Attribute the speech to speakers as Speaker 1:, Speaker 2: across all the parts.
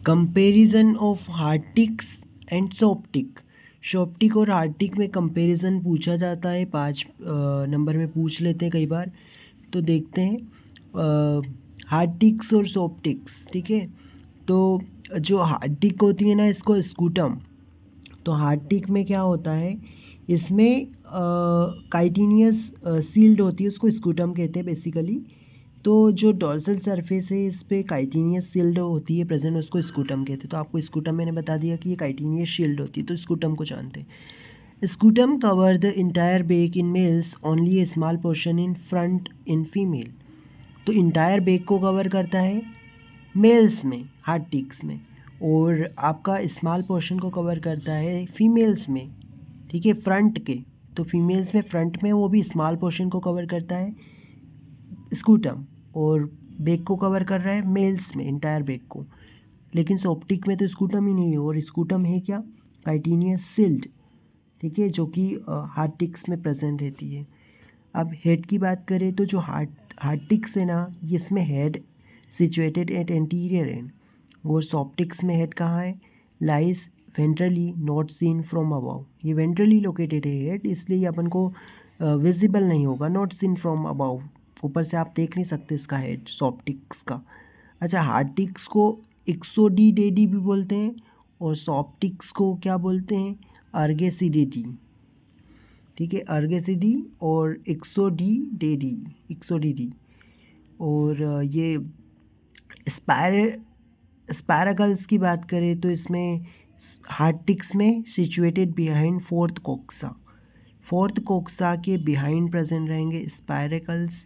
Speaker 1: Comparison of hard ticks and soft tick. Soft tick और hard tick में comparison पूछा जाता है, 5 नंबर में पूछ लेते हैं कई बार। तो देखते हैं हार्टिक्स और सॉप्टिक्स। ठीक है, तो जो हार्टिक होती है ना, इसको स्कूटम। तो हार्टिक में क्या होता है, इसमें काइटिनियस सील्ड होती है, उसको स्कूटम कहते हैं बेसिकली। तो जो डॉर्सल सरफेस है इस पे काइटिनियस शील्ड होती है प्रेजेंट, उसको स्कूटम कहते हैं। तो आपको स्कूटम मैंने बता दिया कि ये काइटिनियस शील्ड होती है, तो स्कूटम को जानते हैं। Scutum cover the entire back in males, only a small portion in front in female. तो इंटायर बेक को कवर करता है मेल्स में, हार्टिक्स में, और आपका स्मॉल पोर्शन को कवर करता है फीमेल्स में। ठीक है, फ्रंट के, तो फीमेल्स में फ्रंट में वो भी स्मॉल पोर्शन को कवर करता है स्कूटम, और बेक को कवर कर रहा है मेल्स में, इंटायर बेक को। लेकिन सॉप्टिक में तो स्कूटम ही नहीं है, और स्कूटम है क्या, काइटिनियस सिल्ड। ठीक है, जो कि हार्टिक्स में प्रेजेंट रहती है। अब हेड की बात करें तो जो हार्टिक्स है ना, इसमें head situated at anterior and, और सॉप्टिक्स में हेड कहाँ है, lies ventrally not seen from above. ये वेंट्रली लोकेटेड है हेड, इसलिए अपन को विजिबल नहीं होगा, नॉट सीन फ्रॉम अबव, ऊपर से आप देख नहीं सकते इसका हेड सॉप्टिक्स का। अच्छा, हार्टिक्स को इक्सोडीडेडी भी बोलते हैं, और सॉप्टिक्स को क्या बोलते हैं, अर्गेसिडेडी। ठीक है, अर्गेसिडी और इक्सोडीडी। और ये स्पैरागल्स की बात करें तो इसमें हार्टिक्स में सिचुएटेड बिहाइंड फोर्थ कोक्सा के बिहाइंड प्रेजेंट रहेंगे स्पायरेकल्स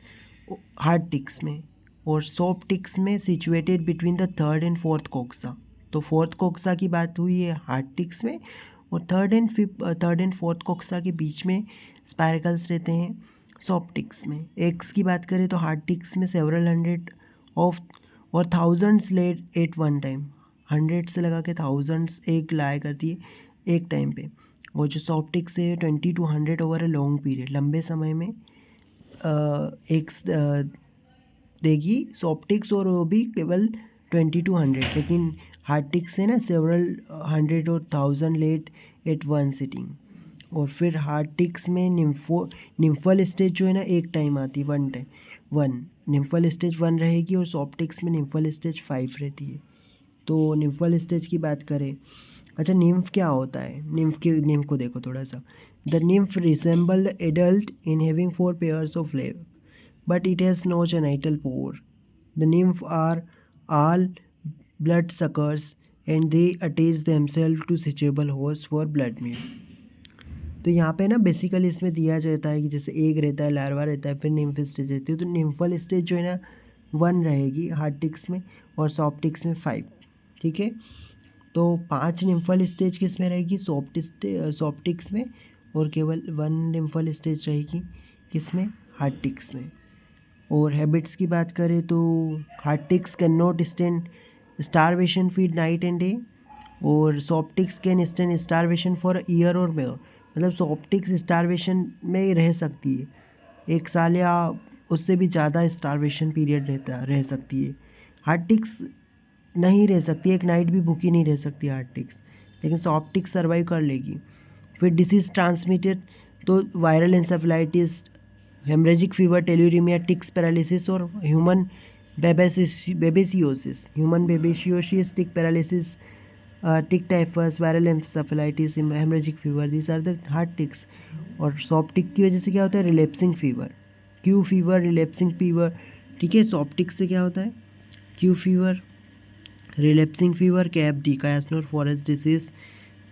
Speaker 1: हार्टिक्स में, और सॉप्टिक्स में situated between the third and fourth coxa. तो फोर्थ कोक्सा की बात हुई है हार्टिक्स में, और थर्ड एंड फोर्थ कोक्सा के बीच में स्पायरेकल्स रहते हैं सॉप्टिक्स में। एक्स की बात करें तो हार्टिक्स में सेवरल हंड्रेड ऑफ और thousands laid at one time, 100 से लगा के थाउजेंड्स एक लाया करती है एक टाइम पे। और जो सॉप्टिक्स है 20 to 100 over a long period, लंबे समय में एक देगी सॉप्टिक्स, और वो भी केवल 20 to 100। लेकिन हार्टिक्स है ना, सेवरल 100 और 1000 लेट एट वन सिटिंग। और फिर हार्टिक्स में निम्फल स्टेज जो है ना, एक टाइम आती है, वन निम्फल स्टेज 1 रहेगी, और सॉप्टिक्स में निम्फल स्टेज 5 रहती है। तो निम्फल स्टेज की बात करें, अच्छा निम्फ क्या होता है, निम्फ को देखो थोड़ा सा। The nymph resemble the adult in having 4 pairs of leg, but it has no genital pore. The nymph are all bloodsuckers and they attach themselves to sexual hosts for blood meal. तो यहाँ पे ना basically इसमें दिया जाता है कि जैसे एग रहता है, लार्वा रहता है, फिर निम्फ स्टेज रहती है। तो निम्फल स्टेज जो है ना 1 रहेगी हार्टिक्स में, और सॉप्टिक्स में 5। ठीक है, तो 5 निम्फल स्टेज किस में रहेगी, सॉप्टिक्स में, और केवल 1 निम्फल स्टेज रहेगी किस में, हार्टिक्स में। और हैबिट्स की बात करें तो hard ticks cannot stand starvation feed night and day, और soft ticks can stand starvation for year और मोर। मतलब सॉप्टिक्स स्टारवेशन में ही रह सकती है, 1 साल या उससे भी ज़्यादा स्टारवेशन पीरियड रह सकती है। हार्टिक्स नहीं रह सकती, एक नाइट भी भूखी नहीं रह सकती हार्टिक्स, लेकिन सॉप्टिक्स सर्वाइव कर लेगी। फिर डिसीज़ ट्रांसमिटेड तो viral encephalitis, haemorrhagic fever, tularaemia, ticks paralysis, और human babesiosis, tick paralysis, tick typhus, viral encephalitis, haemorrhagic fever, this are the hard ticks. और सॉप्टिक की वजह से क्या होता है, relapsing fever, Q fever, relapsing fever. ठीक है, सॉप्टिक से क्या होता है, क्यू फीवर, रिलेप्सिंग फीवर, कैप डी Kyasanur forest disease,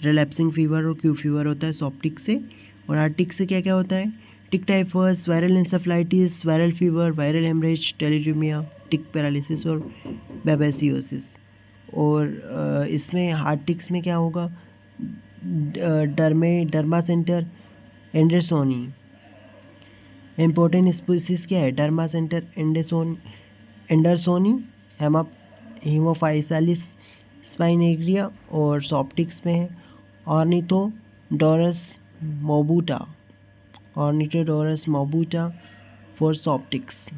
Speaker 1: relapsing fever और क्यू फीवर होता है सॉप्टिक से। और हार्टिक से क्या क्या होता है, tick typhus, viral encephalitis, viral fever, viral haemorrhage, tularaemia, tick paralysis और बेबेसियोसिस। और इसमें हार्टिक्स में क्या होगा, Dermacentor andersoni, important species क्या है, डर्मा सेंटर एंडरसोनी, हीमोफाइसालिस स्पाइनेग्रिया, और सॉप्टिक्स में है ऑर्निथोडोरस मोबूटा फॉर सॉप्टिक्स।